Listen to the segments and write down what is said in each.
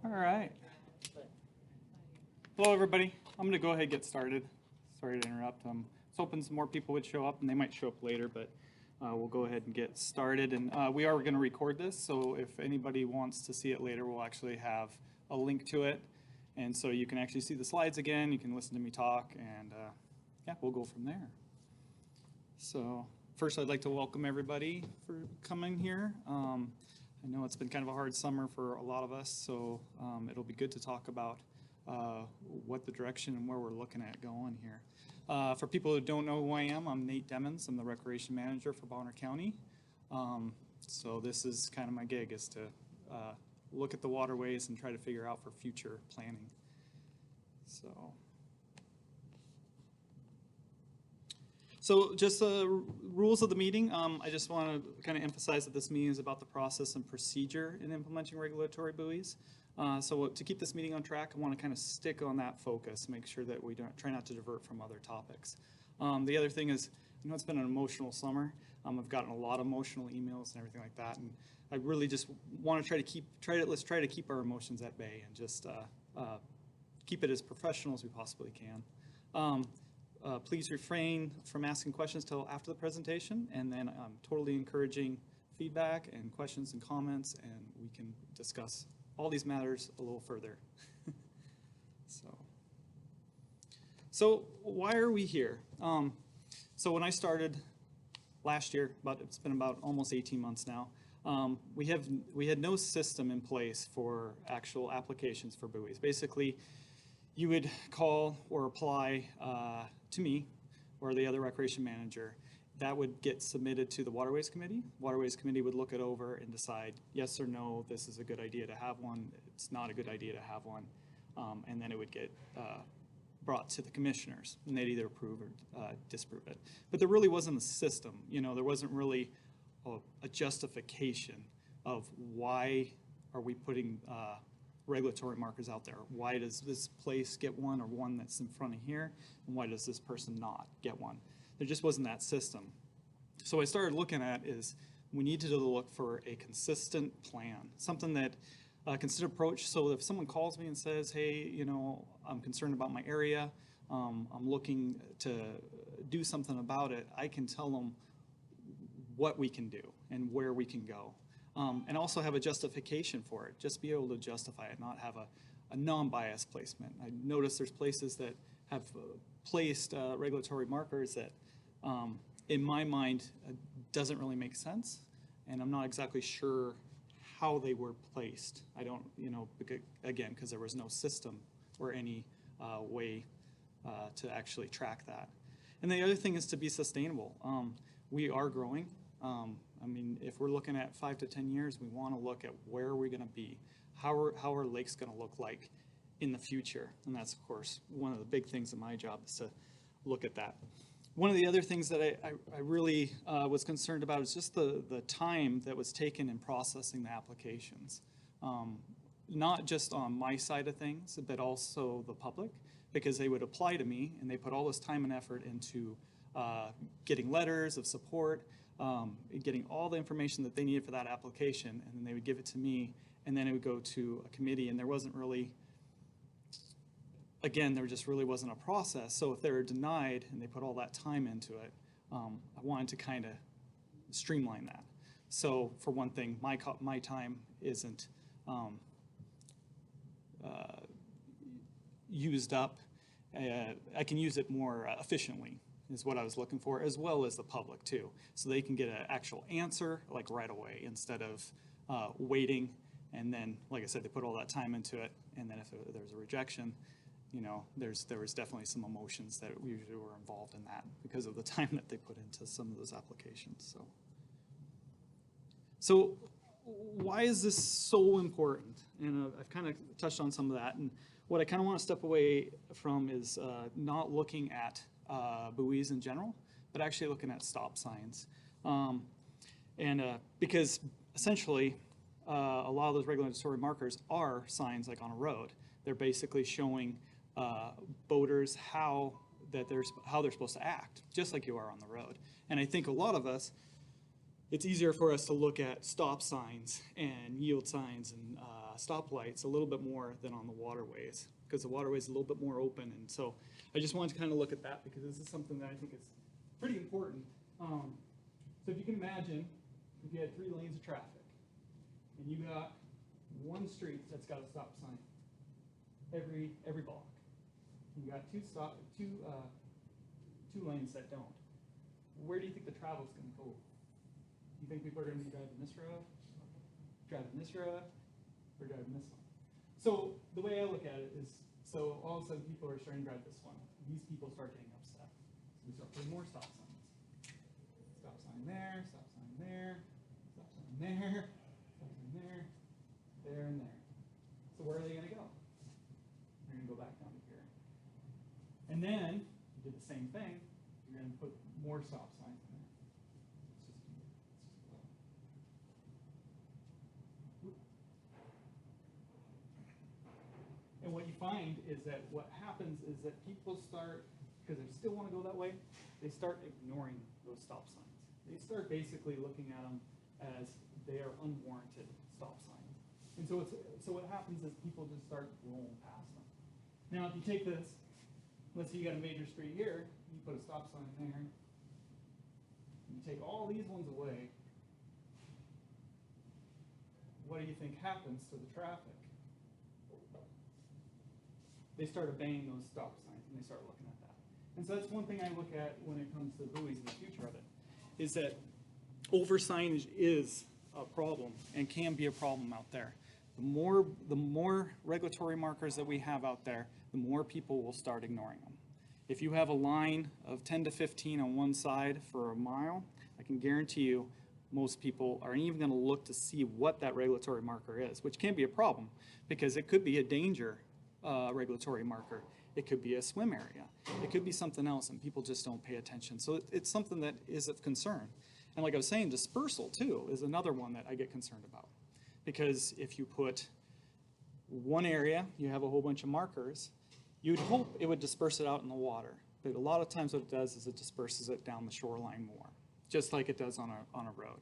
All right. Hello, everybody. I'm going to go ahead and get started. Sorry to interrupt. I was hoping some more people would show up, and they might show up later, but we'll go ahead and get started. And we are going to record this, so if anybody wants to see it later, we'll actually have a link to it. And so you can actually see the slides again. You can listen to me talk, and yeah, we'll go from there. So first, I'd like to welcome everybody for coming here. I know it's been kind of a hard summer for a lot of us, so it'll be good to talk about what the direction and where we're looking at going here. For people who don't know who I am, I'm Nate Demmons. I'm the Recreation Manager for Bonner County. So this is kind of my gig, is to look at the waterways and try to figure out for future planning. So just the rules of the meeting, I just want to kind of emphasize that this meeting is about the process and procedure in implementing regulatory buoys. So to keep this meeting on track, I want to kind of stick on that focus, make sure that we don't try not to divert from other topics. The other thing is, I know it's been an emotional summer. I've gotten a lot of emotional emails and everything like that, and I really just want to let's try to keep our emotions at bay and just keep it as professional as we possibly can. Please refrain from asking questions till after the presentation, and then I'm totally encouraging feedback and questions and comments, and we can discuss all these matters a little further. So why are we here? So when I started last year, it's been about almost 18 months now, we had no system in place for actual applications for buoys. Basically, you would call or apply to me or the other recreation manager. That would get submitted to the Waterways Committee. Waterways Committee would look it over and decide yes or no, this is a good idea to have one, it's not a good idea to have one, and then it would get brought to the commissioners, and they'd either approve or disapprove it. But there really wasn't a system, there wasn't really a justification of why are we putting regulatory markers out there. Why does this place get one, or one that's in front of here, and why does this person not get one? There just wasn't that system. So what I started looking at is we needed to look for a consistent plan, something that consistent approach. So if someone calls me and says, hey, I'm concerned about my area, I'm looking to do something about it, I can tell them what we can do and where we can go. And also have a justification for it, just be able to justify it, not have a non-biased placement. I notice there's places that have placed regulatory markers that, in my mind, doesn't really make sense, and I'm not exactly sure how they were placed. I don't, again, because there was no system or any way to actually track that. And the other thing is to be sustainable. We are growing. I mean, if we're looking at 5 to 10 years, we want to look at where are we going to be, how are lakes going to look like in the future, and that's of course one of the big things in my job, is to look at that. One of the other things that I really was concerned about is just the time that was taken in processing the applications, not just on my side of things, but also the public, because they would apply to me and they put all this time and effort into getting letters of support, getting all the information that they needed for that application, and then they would give it to me, and then it would go to a committee, and there wasn't really, again, there just really wasn't a process. So if they were denied and they put all that time into it, I wanted to kind of streamline that. So for one thing, my time isn't used up. I can use it more efficiently, is what I was looking for, as well as the public too. So they can get an actual answer like right away, instead of waiting, and then, like I said, they put all that time into it, and then if there's a rejection, there was definitely some emotions that usually were involved in that because of the time that they put into some of those applications. So why is this so important? And I've kind of touched on some of that, and what I kind of want to step away from is not looking at buoys in general, but actually looking at stop signs. Because essentially a lot of those regulatory markers are signs like on a road. They're basically showing boaters how they're supposed to act, just like you are on the road. And I think a lot of us it's easier for us to look at stop signs and yield signs and stoplights a little bit more than on the waterways, because the waterway is a little bit more open. And so I just wanted to kind of look at that, because this is something that I think is pretty important. So if you can imagine, if you had 3 lanes of traffic, and you got one street that's got a stop sign every block, and you got two lanes that don't, where do you think the travel is going to go? You think people are going to be driving this road, or driving this one? So the way I look at it is, so all of a sudden people are starting to drive this one. These people start getting upset. So we start putting more stop signs. Stop sign there, stop sign there, stop sign there, stop sign there, there and there. So where are they going to go? They're going to go back down to here. And then you did the same thing. You're going to put more stop signs in there. And what you find is that what happens is that people start, because they still want to go that way, they start ignoring those stop signs. They start basically looking at them as they are unwarranted stop signs. And so what happens is people just start rolling past them. Now, if you take this, let's say you got a major street here, you put a stop sign there, you take all these ones away, what do you think happens to the traffic? They start obeying those stop signs, and they start looking at that. And so that's one thing I look at when it comes to buoys and the future of it, is that over signage is a problem and can be a problem out there. The more regulatory markers that we have out there, the more people will start ignoring them. If you have a line of 10 to 15 on one side for a mile, I can guarantee you most people aren't even going to look to see what that regulatory marker is, which can be a problem, because it could be a danger regulatory marker. It could be a swim area. It could be something else, and people just don't pay attention. So it's something that is of concern. And like I was saying, dispersal too is another one that I get concerned about, because if you put one area, you have a whole bunch of markers, you'd hope it would disperse it out in the water. But a lot of times what it does is it disperses it down the shoreline more, just like it does on a road.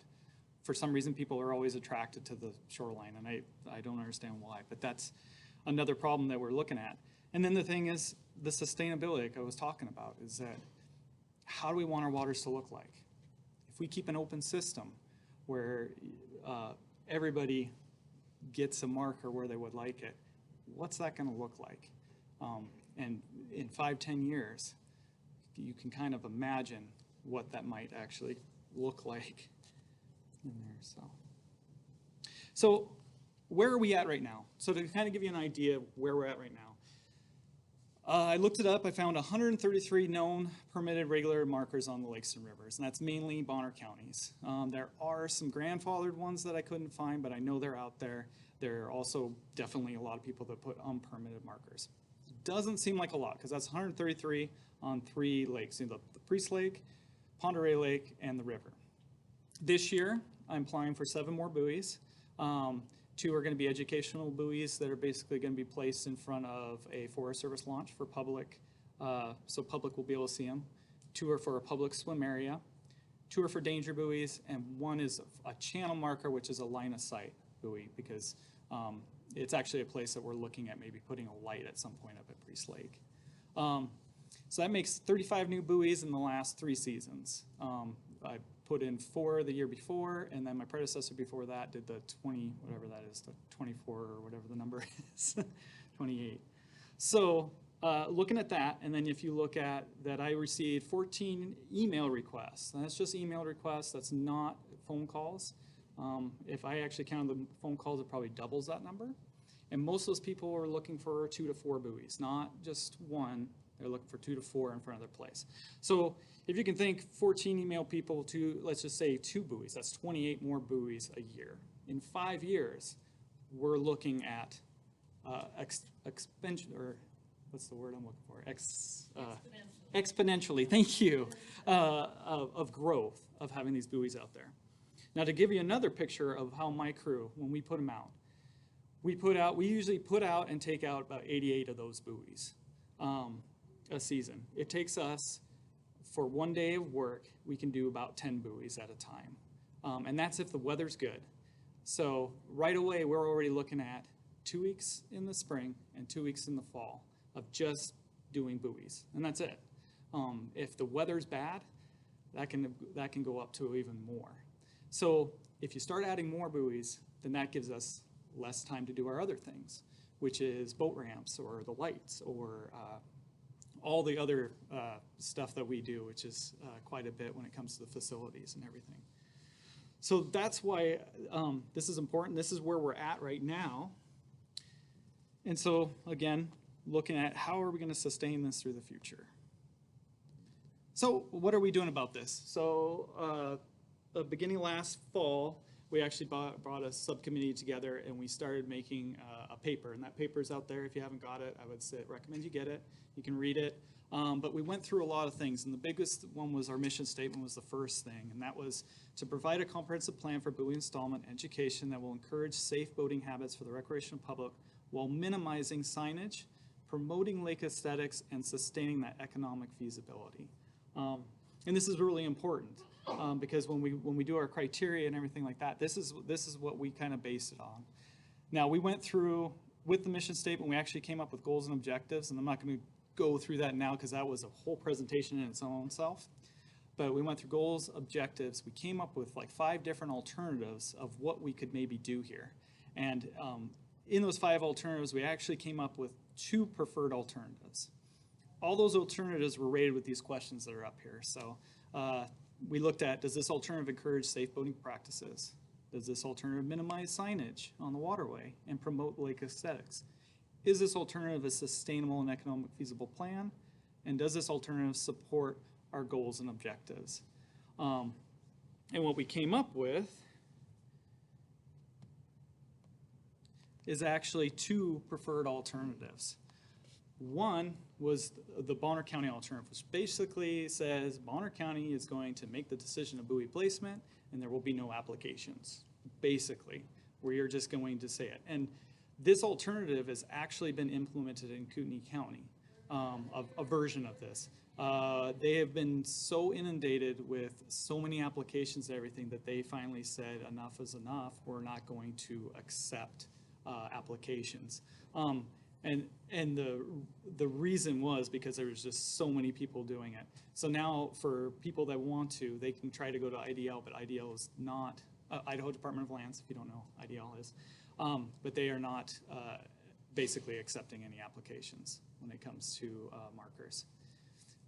For some reason, people are always attracted to the shoreline, and I don't understand why, but that's another problem that we're looking at. And then the thing is, the sustainability like I was talking about, is that how do we want our waters to look like? If we keep an open system where everybody gets a marker where they would like it, what's that going to look like? And in 5-10 years, you can kind of imagine what that might actually look like in there. So where are we at right now? So to kind of give you an idea of where we're at right now, I looked it up. I found 133 known permitted regular markers on the lakes and rivers, and that's mainly Bonner counties. There are some grandfathered ones that I couldn't find, but I know they're out there. There are also definitely a lot of people that put unpermitted markers. Doesn't seem like a lot, because that's 133 on 3 lakes, the Priest Lake, Pend Oreille Lake, and the river. This year, I'm applying for 7 more buoys. 2 are going to be educational buoys that are basically going to be placed in front of a Forest Service launch for public, so public will be able to see them. 2 are for a public swim area. 2 are for danger buoys, and 1 is a channel marker, which is a line of sight buoy, because it's actually a place that we're looking at maybe putting a light at some point up at Priest Lake. So that makes 35 new buoys in the last 3 seasons. I put in 4 the year before, and then my predecessor before that did the 20, whatever that is, the 24 or whatever the number is, 28. So looking at that, and then if you look at that, I received 14 email requests. And that's just email requests, that's not phone calls. If I actually counted the phone calls, it probably doubles that number. And most of those people are looking for 2 to 4 buoys, not just 1. They're looking for 2 to 4 in front of their place. So if you can think 14 email people to, let's just say 2 buoys, that's 28 more buoys a year. In 5 years, we're looking at expansion, or what's the word I'm looking for? Exponentially, thank you, of growth of having these buoys out there. Now to give you another picture of how my crew, when we put them out, we usually put out and take out about 88 of those buoys a season. It takes us, for 1 day of work, we can do about 10 buoys at a time. And that's if the weather's good. So right away, we're already looking at 2 weeks in the spring and 2 weeks in the fall of just doing buoys, and that's it. If the weather's bad, that can go up to even more. So if you start adding more buoys, then that gives us less time to do our other things, which is boat ramps or the lights or all the other stuff that we do, which is quite a bit when it comes to the facilities and everything. So that's why this is important. This is where we're at right now. And so again, looking at how are we going to sustain this through the future. So what are we doing about this? So beginning last fall, we actually brought a subcommittee together and we started making a paper. And that paper is out there. If you haven't got it, I would recommend you get it. You can read it. But we went through a lot of things. And the biggest one was our mission statement was the first thing. And that was to provide a comprehensive plan for buoy installment education that will encourage safe boating habits for the recreational public while minimizing signage, promoting lake aesthetics, and sustaining that economic feasibility. And this is really important because when we do our criteria and everything like that, this is what we kind of base it on. Now we went through with the mission statement. We actually came up with goals and objectives, and I'm not going to go through that now because that was a whole presentation in its own self. But we went through goals, objectives. We came up with like 5 different alternatives of what we could maybe do here, and in those 5 alternatives, we actually came up with 2 preferred alternatives. All those alternatives were rated with these questions that are up here. So we looked at, does this alternative encourage safe boating practices? Does this alternative minimize signage on the waterway and promote lake aesthetics? Is this alternative a sustainable and economic feasible plan? And does this alternative support our goals and objectives? And what we came up with is actually 2 preferred alternatives. One was the Bonner County alternative, which basically says Bonner County is going to make the decision of buoy placement and there will be no applications, basically, where you're just going to say it. And this alternative has actually been implemented in Kootenai County, a version of this. They have been so inundated with so many applications and everything that they finally said enough is enough, we're not going to accept applications. And the reason was because there was just so many people doing it. So now for people that want to, they can try to go to IDL, but IDL is not, Idaho Department of Lands, if you don't know, IDL is. But they are not basically accepting any applications when it comes to markers.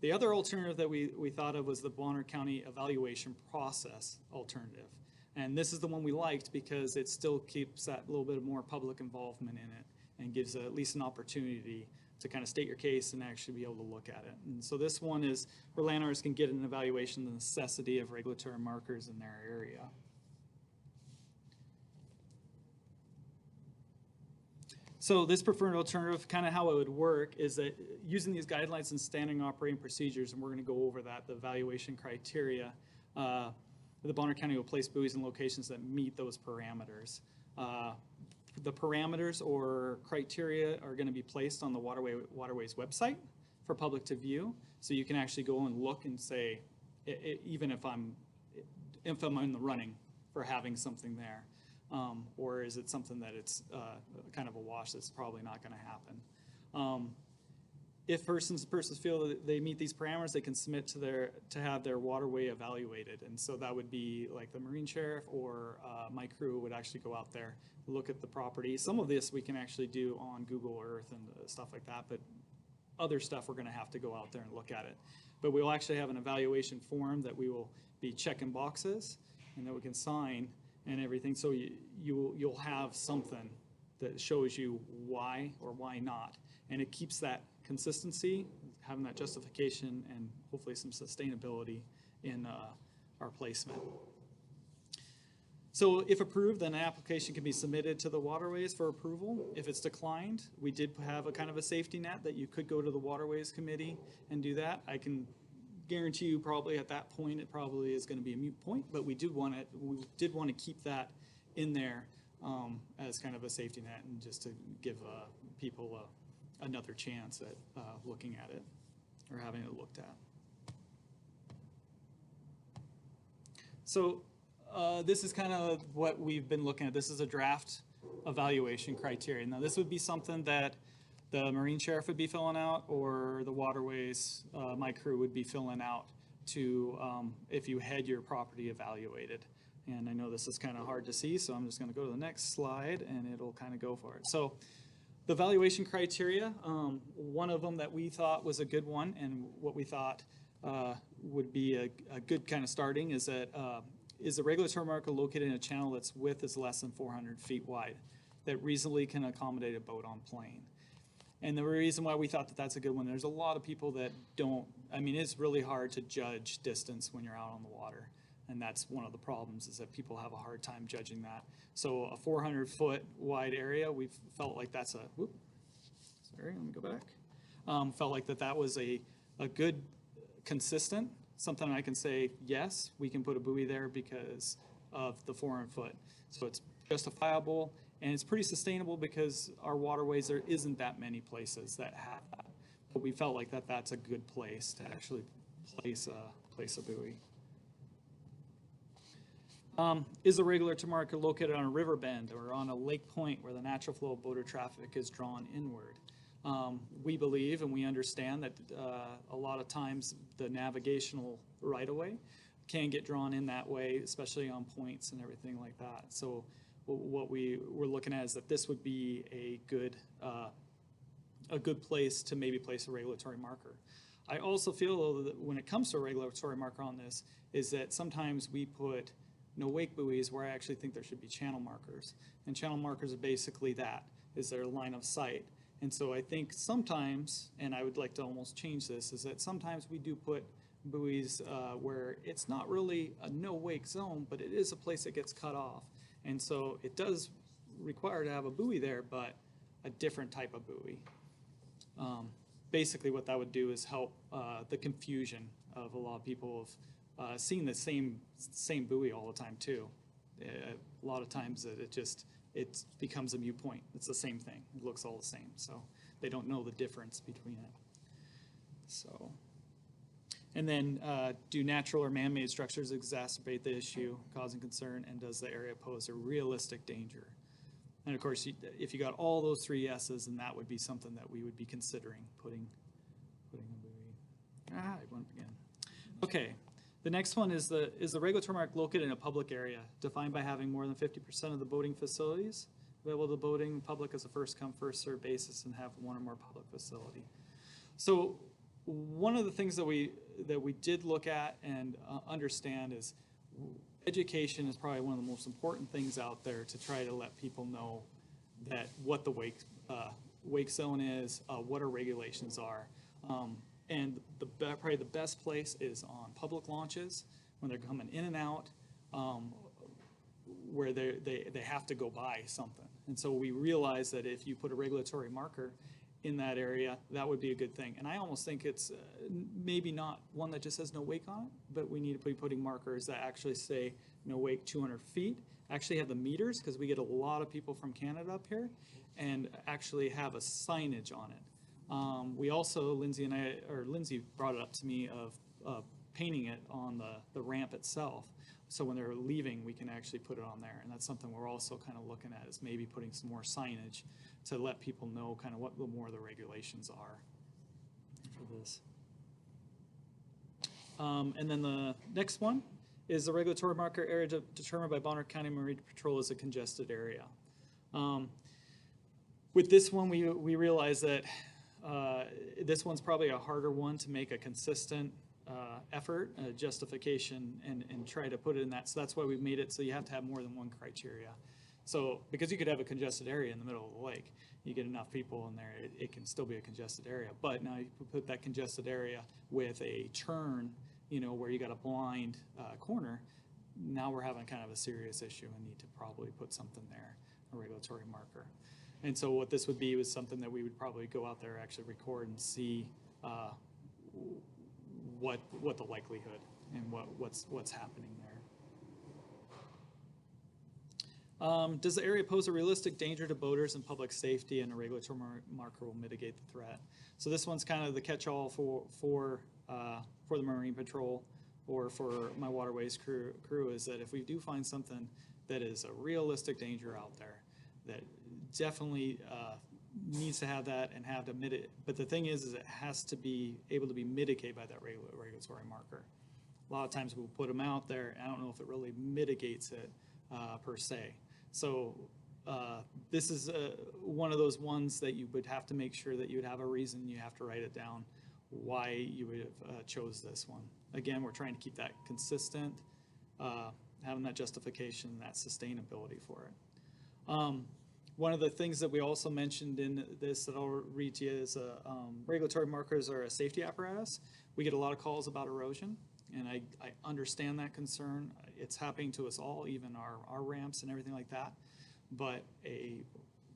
The other alternative that we thought of was the Bonner County evaluation process alternative. And this is the one we liked because it still keeps that little bit more public involvement in it and gives at least an opportunity to kind of state your case and actually be able to look at it. And so this one is where landowners can get an evaluation of the necessity of regulatory markers in their area. So this preferred alternative, kind of how it would work is that using these guidelines and standing operating procedures, and we're going to go over that, the valuation criteria, the Bonner County will place buoys in locations that meet those parameters. The parameters or criteria are going to be placed on the Waterways website for public to view, so you can actually go and look and say, even if I'm in the running for having something there, or is it something that it's kind of a wash that's probably not going to happen. If persons feel that they meet these parameters, they can submit to have their waterway evaluated. And so that would be like the Marine Sheriff or my crew would actually go out there, look at the property. Some of this we can actually do on Google Earth and stuff like that, but other stuff we're going to have to go out there and look at it. But we'll actually have an evaluation form that we will be checking boxes and that we can sign and everything. So you'll have something that shows you why or why not. And it keeps that consistency, having that justification, and hopefully some sustainability in our placement. So if approved, then an application can be submitted to the Waterways for approval. If it's declined, we did have a kind of a safety net that you could go to the Waterways Committee and do that. I can guarantee you probably at that point it probably is going to be a moot point, but we did want to keep that in there as kind of a safety net and just to give people another chance at looking at it or having it looked at. So this is kind of what we've been looking at. This is a draft evaluation criteria. Now, this would be something that the Marine Sheriff would be filling out, or the Waterways, my crew would be filling out to, if you had your property evaluated. And I know this is kind of hard to see, so I'm just going to go to the next slide, and it'll kind of go for it. So the valuation criteria, one of them that we thought was a good one, and what we thought would be a good kind of starting is that is the regulatory marker located in a channel that's width is less than 400 feet wide, that reasonably can accommodate a boat on plane. And the reason why we thought that that's a good one, there's a lot of people that don't, I mean, it's really hard to judge distance when you're out on the water. And that's one of the problems, is that people have a hard time judging that. So a 400-foot wide area, we felt like that's a, whoop, sorry, let me go back. Felt like that was a good, consistent, something I can say, yes, we can put a buoy there because of the 400 foot. So it's justifiable, and it's pretty sustainable because our waterways, there isn't that many places that have that. But we felt like that's a good place to actually place a buoy. Is the regulatory marker located on a river bend or on a lake point where the natural flow of boater traffic is drawn inward? We believe and we understand that a lot of times the navigational right-of-way can get drawn in that way, especially on points and everything like that. So what we were looking at is that this would be a good place to maybe place a regulatory marker. I also feel, though, that when it comes to a regulatory marker on this, is that sometimes we put no wake buoys where I actually think there should be channel markers. And channel markers are basically that, is their line of sight. And so I think sometimes, and I would like to almost change this, is that sometimes we do put buoys where it's not really a no wake zone, but it is a place that gets cut off. And so it does require to have a buoy there, but a different type of buoy. Basically what that would do is help the confusion of a lot of people of seeing the same buoy all the time too. A lot of times it becomes a mute point. It's the same thing. It looks all the same. So they don't know the difference between it. So, and then do natural or man-made structures exacerbate the issue, causing concern, and does the area pose a realistic danger? And of course, if you got all those three yeses, then that would be something that we would be considering putting a buoy. I went again. Okay. The next one is the regulatory mark located in a public area, defined by having more than 50% of the boating facilities available to the boating public as a first come, first served basis, and have one or more public facility. So one of the things that we did look at and understand is education is probably one of the most important things out there to try to let people know that what the wake zone is, what our regulations are. And probably the best place is on public launches when they're coming in and out, where they have to go by something. And so we realize that if you put a regulatory marker in that area, that would be a good thing. And I almost think it's maybe not one that just says no wake on it, but we need to be putting markers that actually say no wake 200 feet, actually have the meters, because we get a lot of people from Canada up here, and actually have a signage on it. We also, Lindsay brought it up to me of painting it on the ramp itself. So when they're leaving, we can actually put it on there. And that's something we're also kind of looking at, is maybe putting some more signage to let people know kind of what the more the regulations are for this. And then the next one is the regulatory marker area determined by Bonner County Marine Patrol as a congested area. With this one, we realize that this one's probably a harder one to make a consistent effort, justification, and try to put it in that. So that's why we've made it so you have to have more than one criteria. So because you could have a congested area in the middle of the lake, you get enough people in there, it can still be a congested area. But now you put that congested area with a turn, where you got a blind corner, now we're having kind of a serious issue and need to probably put something there, a regulatory marker. And so what this would be was something that we would probably go out there, actually record and see what the likelihood and what's happening there. Does the area pose a realistic danger to boaters and public safety, and a regulatory marker will mitigate the threat? So this one's kind of the catch-all for the Marine Patrol. or for my waterways crew is that if we do find something that is a realistic danger out there, that definitely needs to have that and have to mitigate. But the thing is it has to be able to be mitigated by that regulatory marker. A lot of times we'll put them out there, and I don't know if it really mitigates it per se. So this is one of those ones that you would have to make sure that you would have a reason. You have to write it down why you would have chose this one. Again, we're trying to keep that consistent, having that justification, that sustainability for it. One of the things that we also mentioned in this that I'll read to you is regulatory markers are a safety apparatus. We get a lot of calls about erosion, and I understand that concern. It's happening to us all, even our ramps and everything like that. But a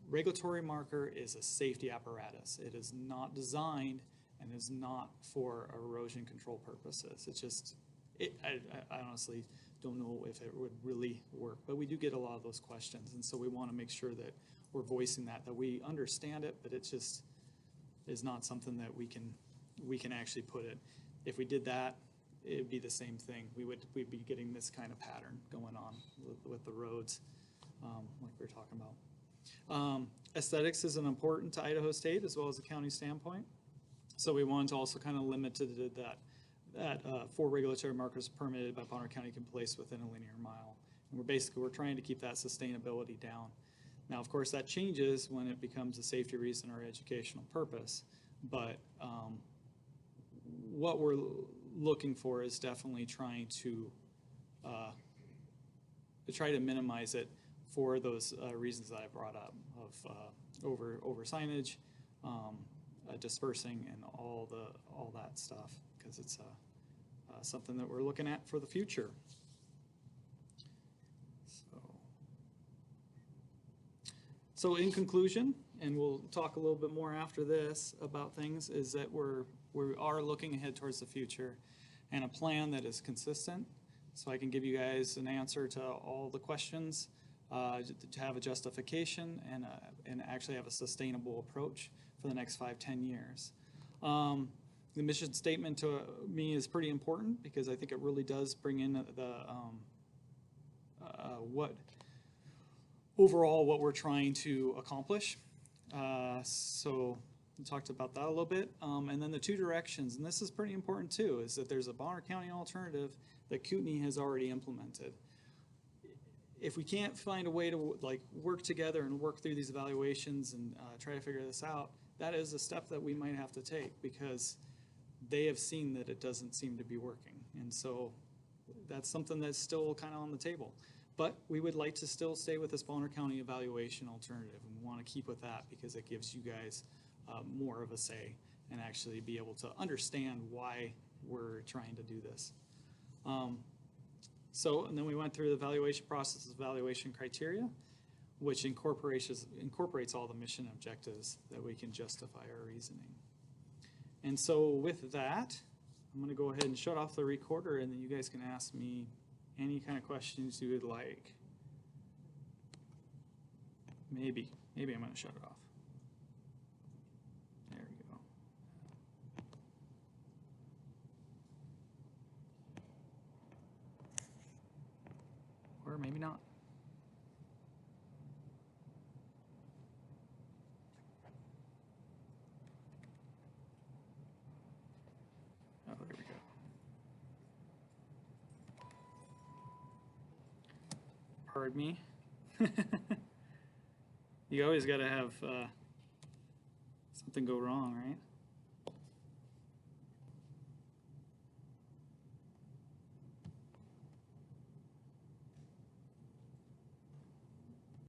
regulatory marker is a safety apparatus. It is not designed and is not for erosion control purposes. It's just, I honestly don't know if it would really work, but we do get a lot of those questions, and so we want to make sure that we're voicing that we understand it, but it just is not something that we can actually put it. If we did that, it would be the same thing. We'd be getting this kind of pattern going on with the roads, like we were talking about. Aesthetics is important to Idaho State as well as the county standpoint. So we wanted to also kind of limit to that 4 regulatory markers permitted by Bonner County can place within a linear mile. And we're trying to keep that sustainability down. Now, of course, that changes when it becomes a safety reason or educational purpose. But what we're looking for is definitely trying to try to minimize it for those reasons that I brought up of over signage, dispersing, and all that stuff, because it's something that we're looking at for the future. So in conclusion, and we'll talk a little bit more after this about things, is that we are looking ahead towards the future and a plan that is consistent, so I can give you guys an answer to all the questions, to have a justification and actually have a sustainable approach for the next 5-10 years. The mission statement to me is pretty important because I think it really does bring in what we're trying to accomplish. So we talked about that a little bit. And then the 2 directions, and this is pretty important too, is that there's a Bonner County alternative that Kootenai has already implemented. If we can't find a way to work together and work through these evaluations and try to figure this out, that is a step that we might have to take because they have seen that it doesn't seem to be working. And so that's something that's still kind of on the table. But we would like to still stay with this Bonner County evaluation alternative, and we want to keep with that because it gives you guys more of a say and actually be able to understand why we're trying to do this. And then we went through the evaluation process, evaluation criteria, which incorporates all the mission objectives that we can justify our reasoning. And so with that, I'm going to go ahead and shut off the recorder, and then you guys can ask me any kind of questions you would like. Maybe I'm going to shut it off. There we go. Or maybe not. Oh, there we go. Pardon me. You always got to have something go wrong, right?